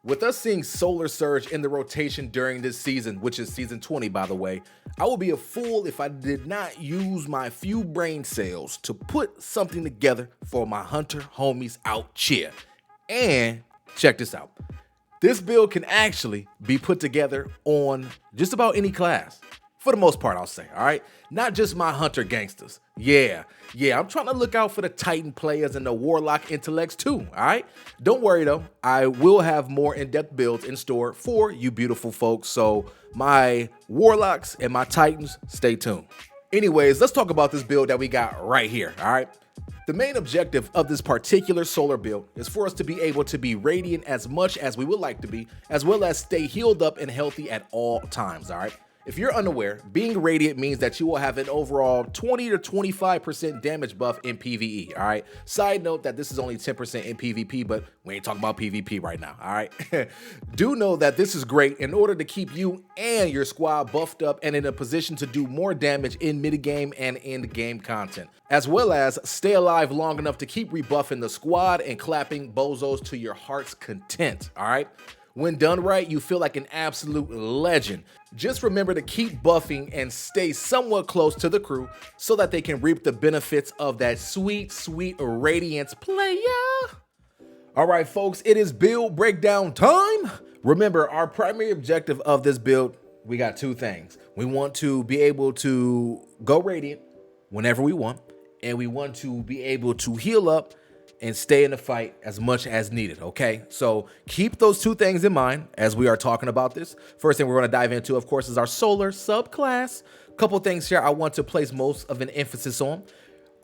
With us seeing Solar Surge in the rotation during this season, which is season 20 by the way, I would be a fool if I did not use my few brain cells to put something together for my hunter homies out here. And check this out. This build can actually be put together on just about any class. For the most part, I'll say, all right? Not just my hunter gangsters. Yeah, I'm trying to look out for the Titan players and the Warlock intellects too, all right? Don't worry though, I will have more in-depth builds in store for you beautiful folks, so my Warlocks and my Titans, stay tuned. Anyways, let's talk about this build that we got right here, all right? The main objective of this particular solar build is for us to be able to be radiant as much as we would like to be, as well as stay healed up and healthy at all times, all right? If you're unaware, being radiant means that you will have an overall 20 to 25% damage buff in PvE, all right? Side note that this is only 10% in PvP, but we ain't talking about PvP right now, all right? Do know that this is great in order to keep you and your squad buffed up and in a position to do more damage in mid-game and end-game content, as well as stay alive long enough to keep rebuffing the squad and clapping bozos to your heart's content, all right? When done right, you feel like an absolute legend. Just remember to keep buffing and stay somewhat close to the crew so that they can reap the benefits of that sweet, sweet radiance, playa. All right, folks, it is build breakdown time. Remember, our primary objective of this build, we got two things. We want to be able to go radiant whenever we want, and we want to be able to heal up and stay in the fight as much as needed, okay? So keep those two things in mind as we are talking about this. First thing we're gonna dive into, of course, is our solar subclass. Couple things here I want to place most of an emphasis on.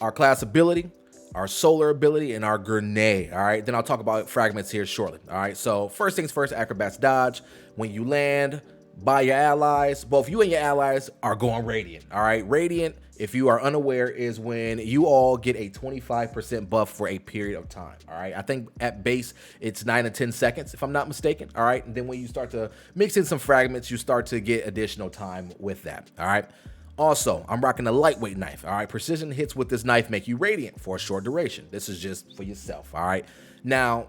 Our class ability, our solar ability, and our grenade, all right? Then I'll talk about fragments here shortly, all right? So first things first, acrobats dodge. When you land by your allies, both you and your allies are going radiant, all right? Radiant, if you are unaware, is when you all get a 25% buff for a period of time, all right? I think at base, it's 9 to 10 seconds, if I'm not mistaken, all right? And then when you start to mix in some fragments, you start to get additional time with that, all right? Also, I'm rocking a lightweight knife, all right? Precision hits with this knife make you radiant for a short duration. This is just for yourself, all right? Now,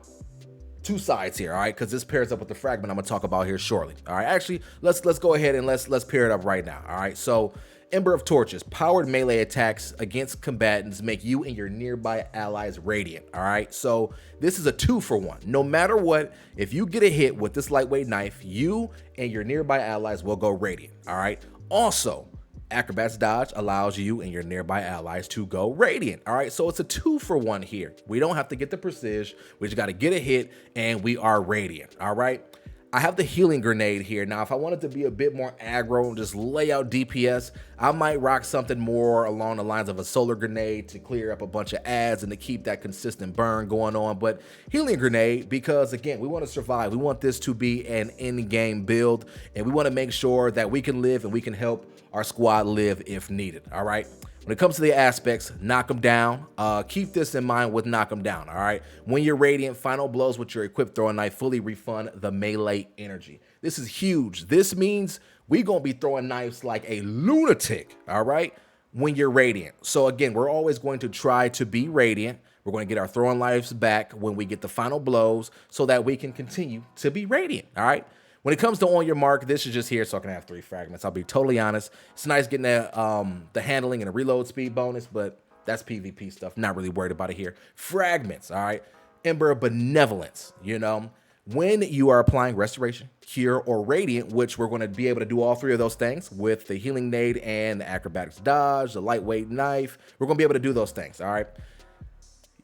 two sides here, all right, because this pairs up with the fragment I'm gonna talk about here shortly. All right, actually, let's go ahead and let's pair it up right now. All right, so Ember of Torches, powered melee attacks against combatants make you and your nearby allies radiant. All right, so this is a 2-for-1. No matter what, if you get a hit with this lightweight knife, you and your nearby allies will go radiant. All right, also, Acrobat's dodge allows you and your nearby allies to go radiant. All right, so it's a 2-for-1 here. We don't have to get the precision. We just got to get a hit and we are radiant. All right, I have the healing grenade here. Now, if I wanted to be a bit more aggro and just lay out DPS, I might rock something more along the lines of a solar grenade to clear up a bunch of ads and to keep that consistent burn going on. But healing grenade, because again, we want to survive. We want this to be an in-game build, and we want to make sure that we can live and we can help our squad live if needed. All right, when it comes to the aspects, knock them down. Keep this in mind with knock them down. All right, when you're radiant, final blows with your equipped throwing knife fully refund the melee energy. This is huge. This means we gonna be throwing knives like a lunatic, all right, when you're radiant. So again, we're always going to try to be radiant. We're going to get our throwing knives back when we get the final blows so that we can continue to be radiant, all right? When it comes to on your mark, this is just here so I can have 3 fragments. I'll be totally honest. It's nice getting the handling and the reload speed bonus, but that's PvP stuff. Not really worried about it here. Fragments, all right? Ember of Benevolence, you know? When you are applying Restoration, Cure, or Radiant, which we're going to be able to do all 3 of those things with the Healing Nade and the Acrobatics Dodge, the Lightweight Knife. We're going to be able to do those things, all right?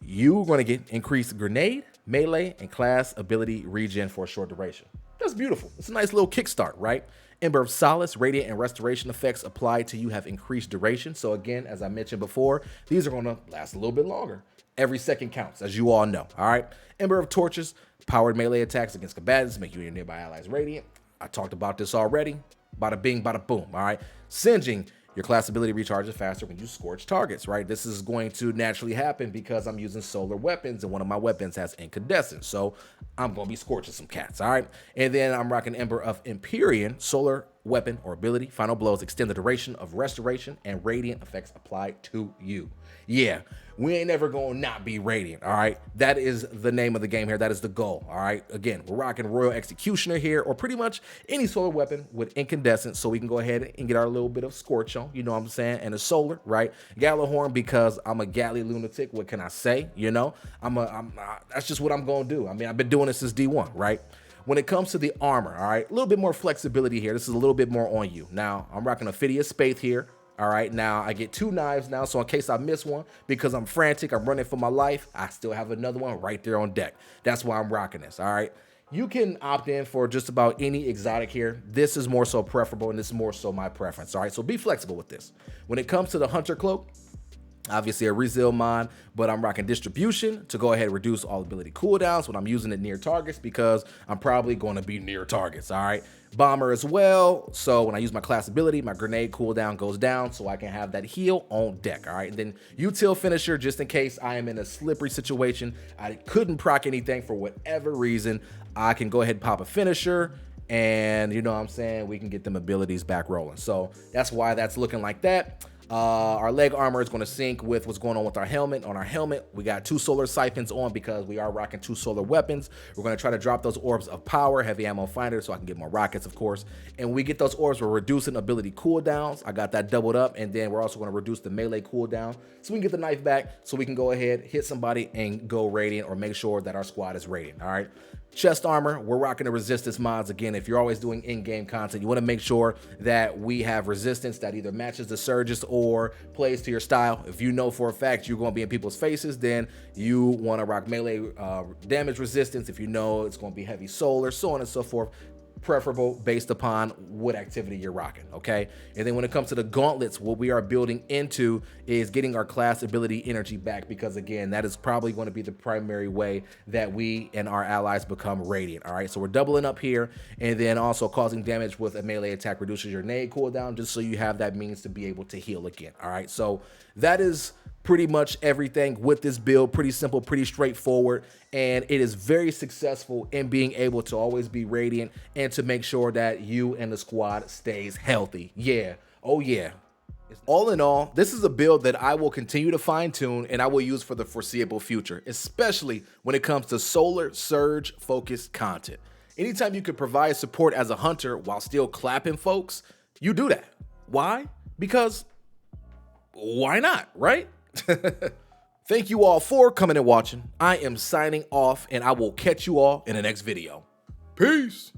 You're going to get increased Grenade, Melee, and Class Ability Regen for a short duration. That's beautiful. It's a nice little kickstart, right? Ember of Solace, Radiant, and Restoration effects applied to you have increased duration. So again, as I mentioned before, these are going to last a little bit longer. Every second counts, as you all know, all right? Ember of Torches, powered melee attacks against combatants, make you and your nearby allies radiant. I talked about this already. Bada bing, bada boom, all right? Singeing, your class ability recharges faster when you scorch targets, right? This is going to naturally happen because I'm using solar weapons and one of my weapons has incandescence. So I'm going to be scorching some cats, all right? And then I'm rocking Ember of Empyrean, solar weapon or ability. Final blows extend the duration of restoration and radiant effects applied to you. Yeah, we ain't never gonna not be radiant, all right? That is the name of the game here. That is the goal, all right? Again, we're rocking Royal Executioner here, or pretty much any solar weapon with incandescent, so we can go ahead and get our little bit of scorch on, you know what I'm saying? And a solar, right? Gallahorn, because I'm a galley lunatic. What can I say? You know, that's just what I'm gonna do. I mean, I've been doing this since D1, right? When it comes to the armor, all right, a little bit more flexibility here. This is a little bit more on you. Now, I'm rocking a Phidias Spathe here. All right, now I get 2 knives now, so in case I miss one, because I'm frantic, I'm running for my life, I still have another one right there on deck. That's why I'm rocking this, all right? You can opt in for just about any exotic here. This is more so preferable, and this is more so my preference, all right? So be flexible with this. When it comes to the Hunter Cloak, obviously a Rezeal mod, but I'm rocking distribution to go ahead and reduce all ability cooldowns when I'm using it near targets, because I'm probably going to be near targets, all right? Bomber as well, so when I use my class ability, my grenade cooldown goes down so I can have that heal on deck, all right? And then util finisher, just in case I am in a slippery situation, I couldn't proc anything for whatever reason, I can go ahead and pop a finisher, and you know what I'm saying, we can get them abilities back rolling. So that's why that's looking like that. Our leg armor is going to sync with what's going on with our helmet. On our helmet, we got 2 solar siphons on because we are rocking 2 solar weapons. We're going to try to drop those orbs of power, heavy ammo finder, so I can get more rockets, of course. And when we get those orbs, we're reducing ability cooldowns. I got that doubled up, and then we're also going to reduce the melee cooldown so we can get the knife back, so we can go ahead, hit somebody, and go radiant, or make sure that our squad is radiant, all right? Chest armor, we're rocking the resistance mods. Again, if you're always doing in-game content, you want to make sure that we have resistance that either matches the Surges or plays to your style. If you know for a fact you're going to be in people's faces, then you want to rock melee damage resistance. If you know it's going to be heavy solar, so on and so forth. Preferable based upon what activity you're rocking, okay? And then when it comes to the gauntlets, what we are building into is getting our class ability energy back, because again, that is probably going to be the primary way that we and our allies become radiant, all right? So we're doubling up here, and then also causing damage with a melee attack reduces your nade cooldown, just so you have that means to be able to heal again, all right? So that is pretty much everything with this build. Pretty simple, pretty straightforward, and it is very successful in being able to always be radiant and to make sure that you and the squad stays healthy. Yeah, oh yeah. All in all, this is a build that I will continue to fine tune and I will use for the foreseeable future, especially when it comes to solar surge focused content. Anytime you could provide support as a hunter while still clapping folks, you do that. Why? Because why not, right? Thank you all for coming and watching. I am signing off, and I will catch you all in the next video. Peace.